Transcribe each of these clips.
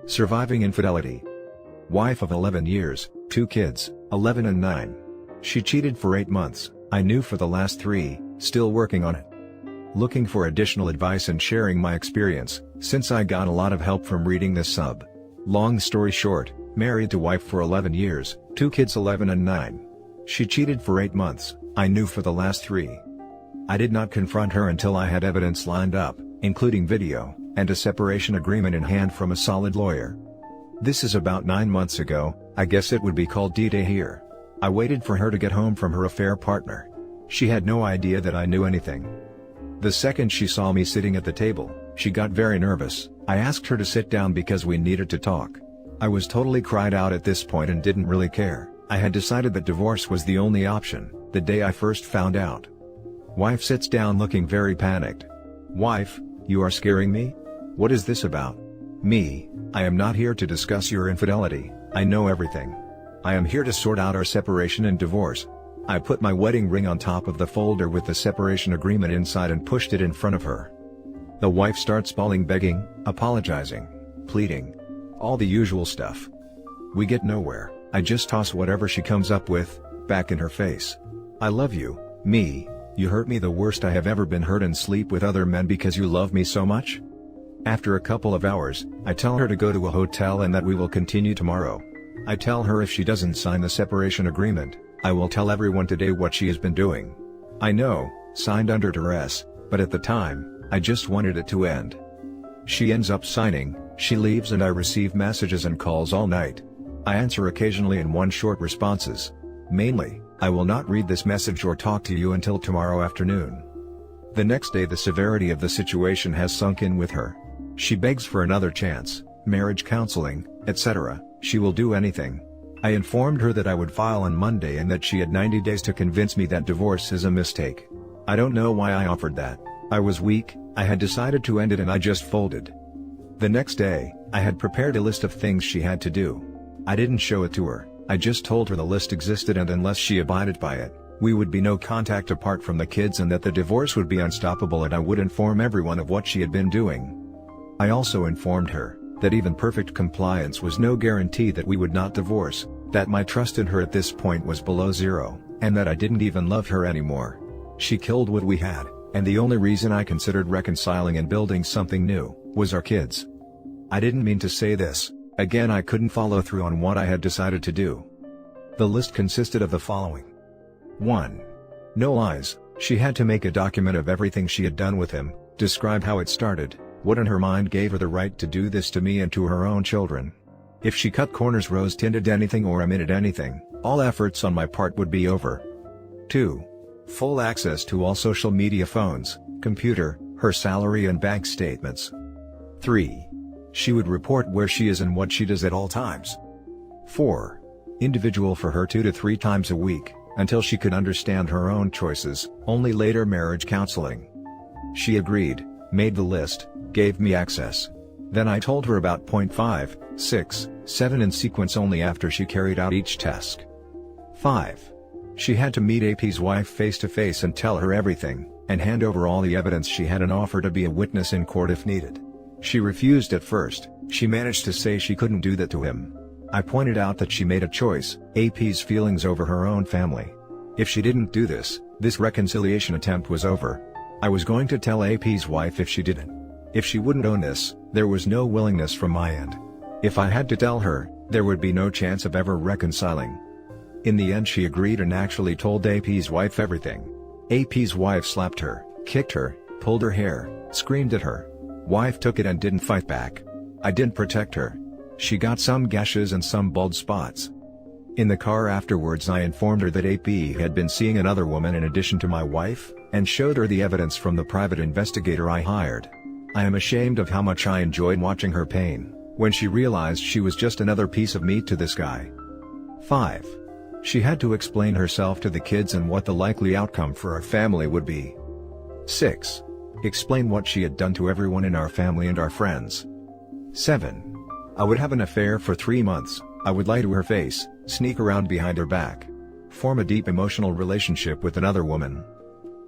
Surviving infidelity. Wife of 11 years, 2 kids, 11 and 9. She cheated for 8 months, I knew for the last 3, still working on it. Looking for additional advice and sharing my experience, since I got a lot of help from reading this sub. Long story short, married to wife for 11 years, 2 kids 11 and 9. She cheated for 8 months, I knew for the last 3. I did not confront her until I had evidence lined up, including video, and a separation agreement in hand from a solid lawyer. This is about 9 months ago, I guess it would be called D-Day here. I waited for her to get home from her affair partner. She had no idea that I knew anything. The second she saw me sitting at the table, she got very nervous. I asked her to sit down because we needed to talk. I was totally cried out at this point and didn't really care. I had decided that divorce was the only option, the day I first found out. Wife sits down looking very panicked. Wife, you are scaring me? What is this about? Me, I am not here to discuss your infidelity, I know everything. I am here to sort out our separation and divorce. I put my wedding ring on top of the folder with the separation agreement inside and pushed it in front of her. The wife starts bawling, begging, apologizing, pleading. All the usual stuff. We get nowhere. I just toss whatever she comes up with, back in her face. I love you, me, you hurt me the worst I have ever been hurt, and sleep with other men because you love me so much? After a couple of hours, I tell her to go to a hotel and that we will continue tomorrow. I tell her if she doesn't sign the separation agreement, I will tell everyone today what she has been doing. I know, signed under duress, but at the time, I just wanted it to end. She ends up signing, she leaves, and I receive messages and calls all night. I answer occasionally in one short responses. Mainly, I will not read this message or talk to you until tomorrow afternoon. The next day the severity of the situation has sunk in with her. She begs for another chance, marriage counseling, etc. She will do anything. I informed her that I would file on Monday and that she had 90 days to convince me that divorce is a mistake. I don't know why I offered that. I was weak, I had decided to end it, and I just folded. The next day, I had prepared a list of things she had to do. I didn't show it to her, I just told her the list existed, and unless she abided by it, we would be no contact apart from the kids, and that the divorce would be unstoppable, and I would inform everyone of what she had been doing. I also informed her that even perfect compliance was no guarantee that we would not divorce, that my trust in her at this point was below zero, and that I didn't even love her anymore. She killed what we had, and the only reason I considered reconciling and building something new was our kids. I didn't mean to say this. Again, I couldn't follow through on what I had decided to do. The list consisted of the following. 1. No lies. She had to make a document of everything she had done with him, describe how it started, what in her mind gave her the right to do this to me and to her own children. If she cut corners, rose-tinted anything, or omitted anything, all efforts on my part would be over. 2. Full access to all social media, phones, computer, her salary and bank statements. 3. She would report where she is and what she does at all times. 4. Individual for her 2 to 3 times a week, until she could understand her own choices, only later marriage counseling. She agreed, made the list, gave me access. Then I told her about point 5, 6, 7 in sequence only after she carried out each task. 5. She had to meet AP's wife face to face and tell her everything, and hand over all the evidence she had and offer to be a witness in court if needed. She refused at first. She managed to say she couldn't do that to him. I pointed out that she made a choice, AP's feelings over her own family. If she didn't do this, this reconciliation attempt was over. I was going to tell AP's wife if she didn't. If she wouldn't own this, there was no willingness from my end. If I had to tell her, there would be no chance of ever reconciling. In the end she agreed and actually told AP's wife everything. AP's wife slapped her, kicked her, pulled her hair, screamed at her. Wife took it and didn't fight back. I didn't protect her. She got some gashes and some bald spots. In the car afterwards I informed her that AP had been seeing another woman in addition to my wife, and showed her the evidence from the private investigator I hired. I am ashamed of how much I enjoyed watching her pain, when she realized she was just another piece of meat to this guy. 5. She had to explain herself to the kids and what the likely outcome for our family would be. 6. Explain what she had done to everyone in our family and our friends. 7. I would have an affair for 3 months, I would lie to her face, sneak around behind her back, form a deep emotional relationship with another woman.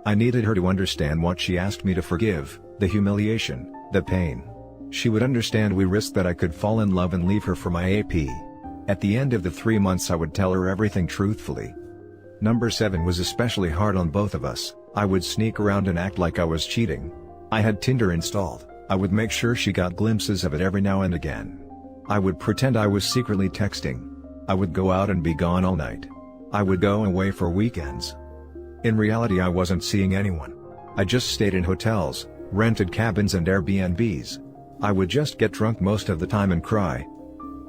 I needed her to understand what she asked me to forgive, the humiliation, the pain. She would understand we risked that I could fall in love and leave her for my AP. At the end of the 3 months I would tell her everything truthfully. Number 7 was especially hard on both of us. I would sneak around and act like I was cheating. I had Tinder installed. I would make sure she got glimpses of it every now and again. I would pretend I was secretly texting. I would go out and be gone all night. I would go away for weekends. In reality I wasn't seeing anyone. I just stayed in hotels, rented cabins and Airbnbs. I would just get drunk most of the time and cry.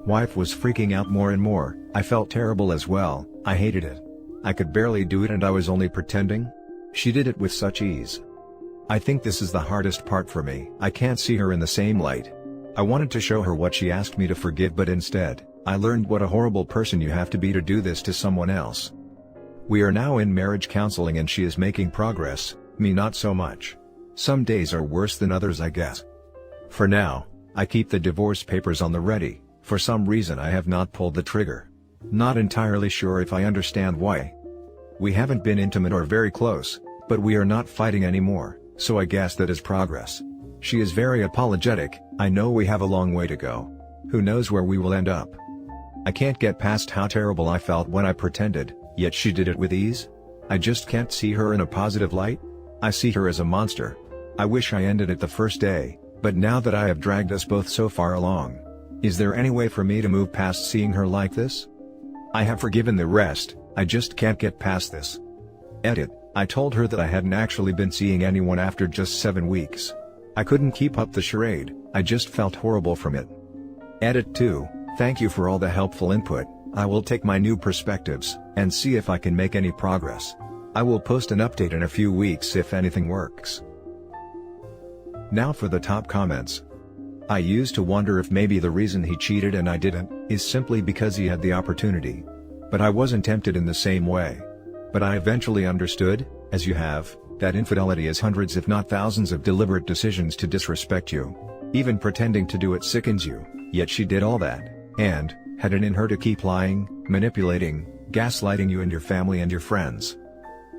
Wife was freaking out more and more. I felt terrible as well. I hated it. I could barely do it and I was only pretending. She did it with such ease. I think this is the hardest part for me. I can't see her in the same light. I wanted to show her what she asked me to forgive, but instead, I learned what a horrible person you have to be to do this to someone else. We are now in marriage counseling and she is making progress, me not so much. Some days are worse than others, I guess. For now, I keep the divorce papers on the ready. For some reason I have not pulled the trigger. Not entirely sure if I understand why. We haven't been intimate or very close, but we are not fighting anymore, so I guess that is progress. She is very apologetic. I know we have a long way to go. Who knows where we will end up. I can't get past how terrible I felt when I pretended, yet she did it with ease. I just can't see her in a positive light. I see her as a monster. I wish I ended it the first day, but now that I have dragged us both so far along, is there any way for me to move past seeing her like this? I have forgiven the rest, I just can't get past this. Edit. I told her that I hadn't actually been seeing anyone after just 7 weeks. I couldn't keep up the charade, I just felt horrible from it. Edit 2. Thank you for all the helpful input. I will take my new perspectives, and see if I can make any progress. I will post an update in a few weeks if anything works. Now for the top comments. I used to wonder if maybe the reason he cheated and I didn't, is simply because he had the opportunity. But I wasn't tempted in the same way. But I eventually understood, as you have, that infidelity is hundreds if not thousands of deliberate decisions to disrespect you. Even pretending to do it sickens you, yet she did all that, and had it in her to keep lying, manipulating, gaslighting you and your family and your friends.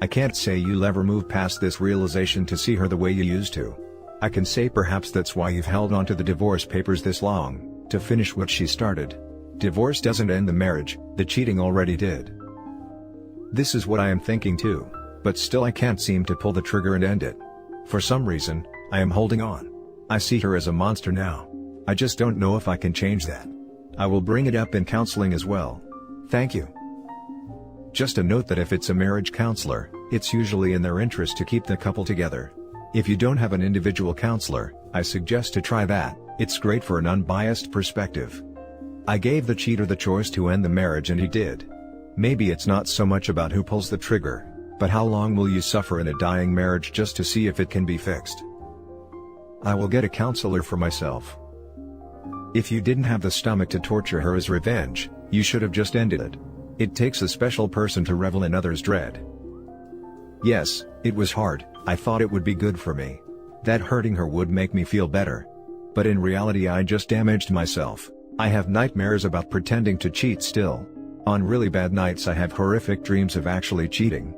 I can't say you'll ever move past this realization to see her the way you used to. I can say perhaps that's why you've held on to the divorce papers this long, to finish what she started. Divorce doesn't end the marriage, the cheating already did. This is what I am thinking too, but still I can't seem to pull the trigger and end it. For some reason, I am holding on. I see her as a monster now. I just don't know if I can change that. I will bring it up in counseling as well. Thank you. Just a note that if it's a marriage counselor, it's usually in their interest to keep the couple together. If you don't have an individual counselor, I suggest to try that. It's great for an unbiased perspective. I gave the cheater the choice to end the marriage and he did. Maybe it's not so much about who pulls the trigger, but how long will you suffer in a dying marriage just to see if it can be fixed. I will get a counselor for myself. If you didn't have the stomach to torture her as revenge, you should have just ended it. It takes a special person to revel in others' dread. Yes, it was hard. I thought it would be good for me. That hurting her would make me feel better. But in reality I just damaged myself. I have nightmares about pretending to cheat still. On really bad nights I have horrific dreams of actually cheating.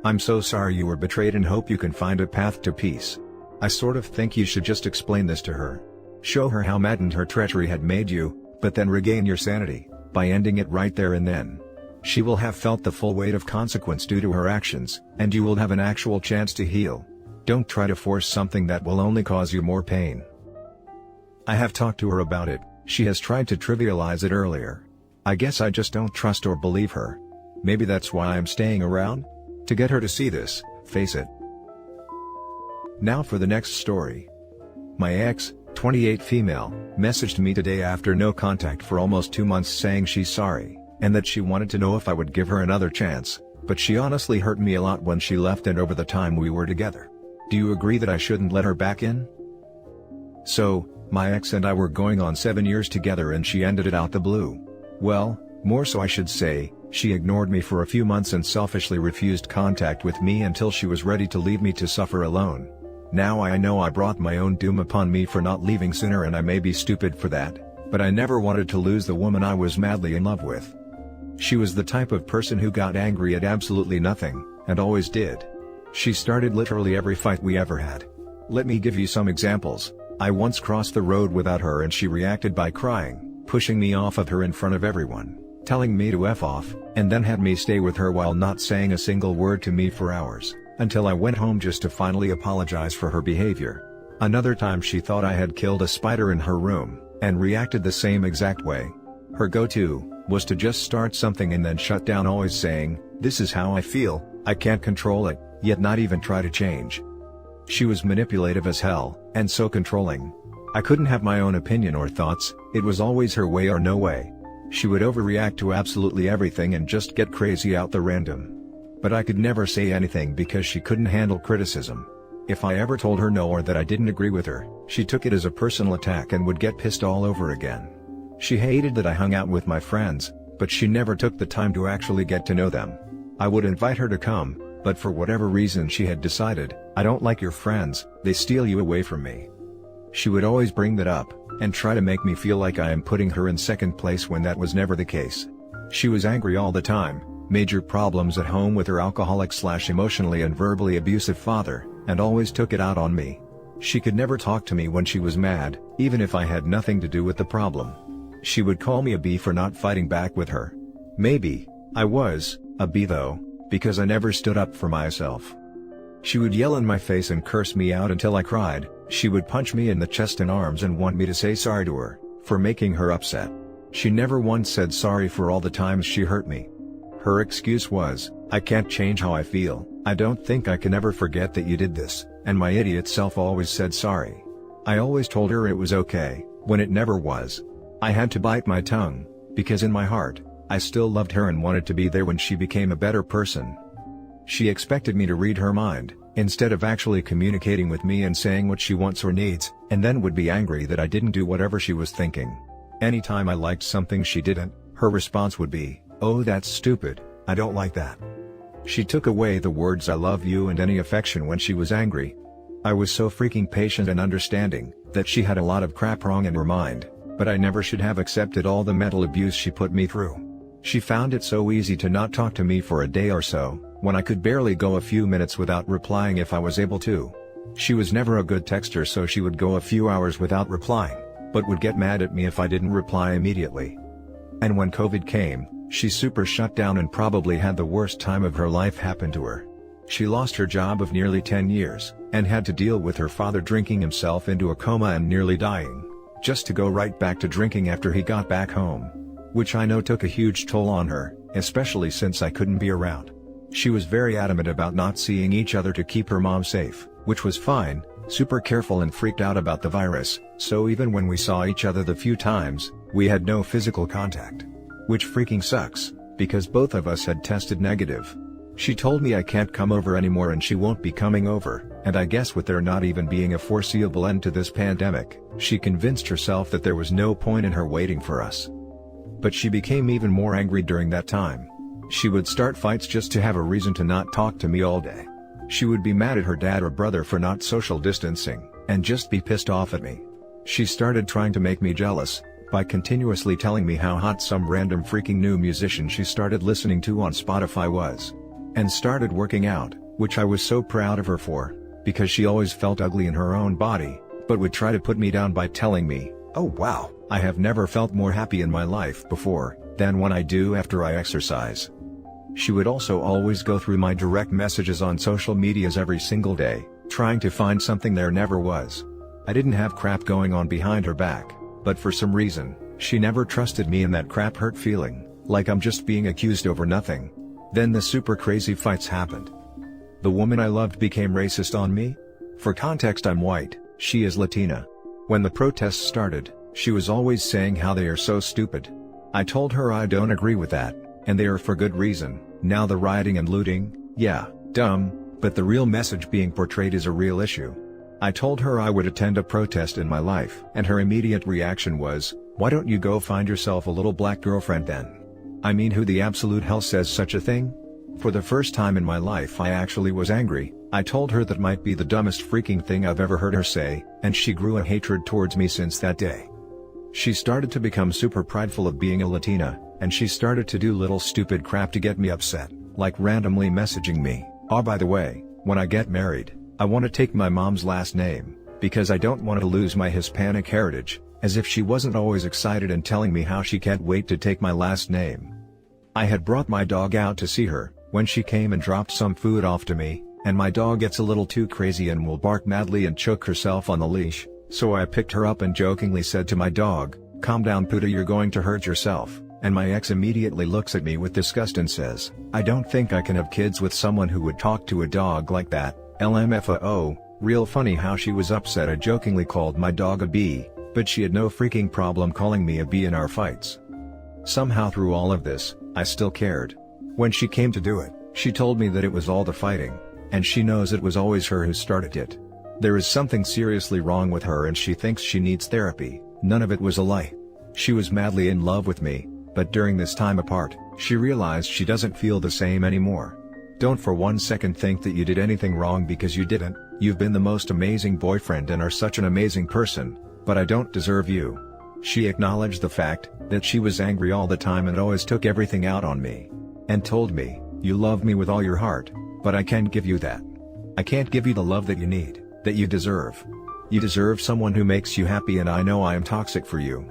I'm so sorry you were betrayed and hope you can find a path to peace. I sort of think you should just explain this to her. Show her how maddened her treachery had made you, but then regain your sanity, by ending it right there and then. She will have felt the full weight of consequence due to her actions, and you will have an actual chance to heal. Don't try to force something that will only cause you more pain. I have talked to her about it. She has tried to trivialize it earlier. I guess I just don't trust or believe her. Maybe that's why I'm staying around? To get her to see this, face it. Now for the next story. My ex, 28 female, messaged me today after no contact for almost 2 months saying she's sorry, and that she wanted to know if I would give her another chance, but she honestly hurt me a lot when she left and over the time we were together. Do you agree that I shouldn't let her back in? So, my ex and I were going on 7 years together and she ended it out the blue. Well, more so I should say, she ignored me for a few months and selfishly refused contact with me until she was ready to leave me to suffer alone. Now I know I brought my own doom upon me for not leaving sooner and I may be stupid for that, but I never wanted to lose the woman I was madly in love with. She was the type of person who got angry at absolutely nothing, and always did. She started literally every fight we ever had. Let me give you some examples. I once crossed the road without her and she reacted by crying, pushing me off of her in front of everyone, telling me to F off, and then had me stay with her while not saying a single word to me for hours, until I went home just to finally apologize for her behavior. Another time she thought I had killed a spider in her room, and reacted the same exact way. Her go-to was to just start something and then shut down, always saying, "This is how I feel, I can't control it," yet not even try to change. She was manipulative as hell, and so controlling. I couldn't have my own opinion or thoughts, it was always her way or no way. She would overreact to absolutely everything and just get crazy out the random. But I could never say anything because she couldn't handle criticism. If I ever told her no or that I didn't agree with her, she took it as a personal attack and would get pissed all over again. She hated that I hung out with my friends, but she never took the time to actually get to know them. I would invite her to come, but for whatever reason she had decided, "I don't like your friends, they steal you away from me." She would always bring that up, and try to make me feel like I am putting her in second place when that was never the case. She was angry all the time, major problems at home with her alcoholic/emotionally and verbally abusive father, and always took it out on me. She could never talk to me when she was mad, even if I had nothing to do with the problem. She would call me a B for not fighting back with her. Maybe I was a B though, because I never stood up for myself. She would yell in my face and curse me out until I cried. She would punch me in the chest and arms and want me to say sorry to her for making her upset. She never once said sorry for all the times she hurt me. Her excuse was, "I can't change how I feel, I don't think I can ever forget that you did this," and my idiot self always said sorry. I always told her it was okay, when it never was. I had to bite my tongue, because in my heart, I still loved her and wanted to be there when she became a better person. She expected me to read her mind, instead of actually communicating with me and saying what she wants or needs, and then would be angry that I didn't do whatever she was thinking. Anytime I liked something she didn't, her response would be, "Oh, that's stupid, I don't like that." She took away the words "I love you" and any affection when she was angry. I was so freaking patient and understanding, that she had a lot of crap wrong in her mind, but I never should have accepted all the mental abuse she put me through. She found it so easy to not talk to me for a day or so, when I could barely go a few minutes without replying if I was able to. She was never a good texter, so she would go a few hours without replying, but would get mad at me if I didn't reply immediately. And when COVID came, she super shut down and probably had the worst time of her life happen to her. She lost her job of nearly 10 years, and had to deal with her father drinking himself into a coma and nearly dying, just to go right back to drinking after he got back home. Which I know took a huge toll on her, especially since I couldn't be around. She was very adamant about not seeing each other to keep her mom safe, which was fine, super careful and freaked out about the virus, so even when we saw each other the few times, we had no physical contact. Which freaking sucks, because both of us had tested negative. She told me I can't come over anymore and she won't be coming over, and I guess with there not even being a foreseeable end to this pandemic, she convinced herself that there was no point in her waiting for us. But she became even more angry during that time. She would start fights just to have a reason to not talk to me all day. She would be mad at her dad or brother for not social distancing, and just be pissed off at me. She started trying to make me jealous, by continuously telling me how hot some random freaking new musician she started listening to on Spotify was. And started working out, which I was so proud of her for, because she always felt ugly in her own body, but would try to put me down by telling me, "Oh wow, I have never felt more happy in my life before, than when I do after I exercise." She would also always go through my direct messages on social medias every single day, trying to find something there never was. I didn't have crap going on behind her back, but for some reason, she never trusted me and that crap hurt feeling, like I'm just being accused over nothing. Then the super crazy fights happened. The woman I loved became racist on me? For context, I'm white, she is Latina. When the protests started, she was always saying how they are so stupid. I told her I don't agree with that, and they are for good reason. Now the rioting and looting, yeah, dumb, but the real message being portrayed is a real issue. I told her I would attend a protest in my life, and her immediate reaction was, "Why don't you go find yourself a little black girlfriend then?" I mean, who the absolute hell says such a thing? For the first time in my life I actually was angry. I told her that might be the dumbest freaking thing I've ever heard her say, and she grew a hatred towards me since that day. She started to become super prideful of being a Latina, and she started to do little stupid crap to get me upset, like randomly messaging me, "Oh, by the way, when I get married, I want to take my mom's last name," because I don't want to lose my Hispanic heritage, as if she wasn't always excited and telling me how she can't wait to take my last name. I had brought my dog out to see her, when she came and dropped some food off to me, and my dog gets a little too crazy and will bark madly and choke herself on the leash, so I picked her up and jokingly said to my dog, "Calm down Puta, you're going to hurt yourself," and my ex immediately looks at me with disgust and says, "I don't think I can have kids with someone who would talk to a dog like that, LMFAO." Real funny how she was upset I jokingly called my dog a bee, but she had no freaking problem calling me a bee in our fights. Somehow through all of this, I still cared. When she came to do it, she told me that it was all the fighting, and she knows it was always her who started it. There is something seriously wrong with her and she thinks she needs therapy. None of it was a lie. She was madly in love with me, but during this time apart, she realized she doesn't feel the same anymore. Don't for one second think that you did anything wrong, because you didn't. You've been the most amazing boyfriend and are such an amazing person, but I don't deserve you. She acknowledged the fact that she was angry all the time and always took everything out on me. And told me, "You love me with all your heart, but I can't give you that. I can't give you the love that you need, that you deserve. You deserve someone who makes you happy, and I know I am toxic for you."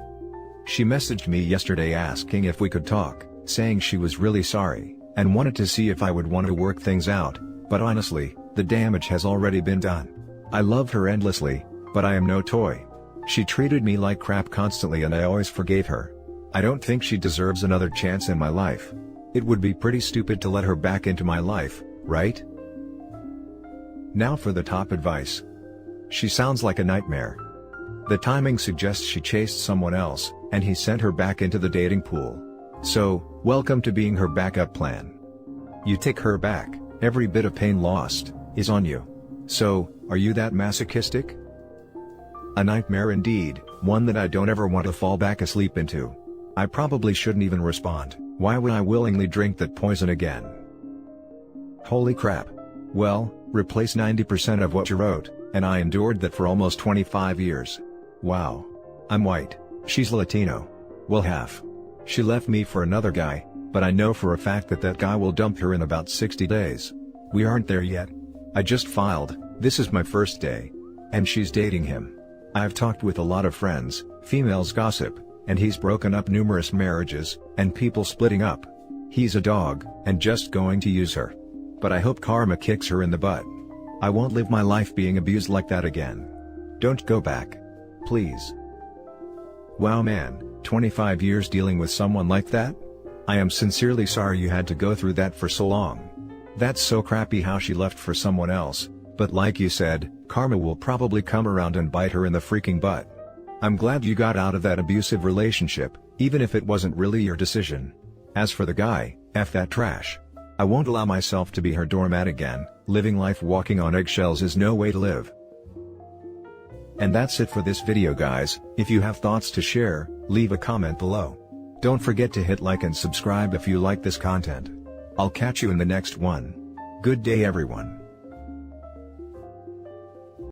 She messaged me yesterday asking if we could talk, saying she was really sorry, and wanted to see if I would want to work things out, but honestly, the damage has already been done. I love her endlessly, but I am no toy. She treated me like crap constantly and I always forgave her. I don't think she deserves another chance in my life. It would be pretty stupid to let her back into my life, right? Now for the top advice. She sounds like a nightmare. The timing suggests she chased someone else, and he sent her back into the dating pool. So, welcome to being her backup plan. You take her back, every bit of pain lost is on you. So, are you that masochistic? A nightmare indeed, one that I don't ever want to fall back asleep into. I probably shouldn't even respond. Why would I willingly drink that poison again? Holy crap. Well, replace 90% of what you wrote, and I endured that for almost 25 years. Wow. I'm white, she's Latino. Well, half. She left me for another guy, but I know for a fact that that guy will dump her in about 60 days. We aren't there yet. I just filed, this is my first day. And she's dating him. I've talked with a lot of friends, females gossip, and he's broken up numerous marriages, and people splitting up. He's a dog, and just going to use her. But I hope karma kicks her in the butt. I won't live my life being abused like that again. Don't go back. Please. Wow man, 25 years dealing with someone like that? I am sincerely sorry you had to go through that for so long. That's so crappy how she left for someone else, but like you said, karma will probably come around and bite her in the freaking butt. I'm glad you got out of that abusive relationship, even if it wasn't really your decision. As for the guy, F that trash. I won't allow myself to be her doormat again. Living life walking on eggshells is no way to live. And that's it for this video guys. If you have thoughts to share, leave a comment below. Don't forget to hit like and subscribe if you like this content. I'll catch you in the next one. Good day everyone.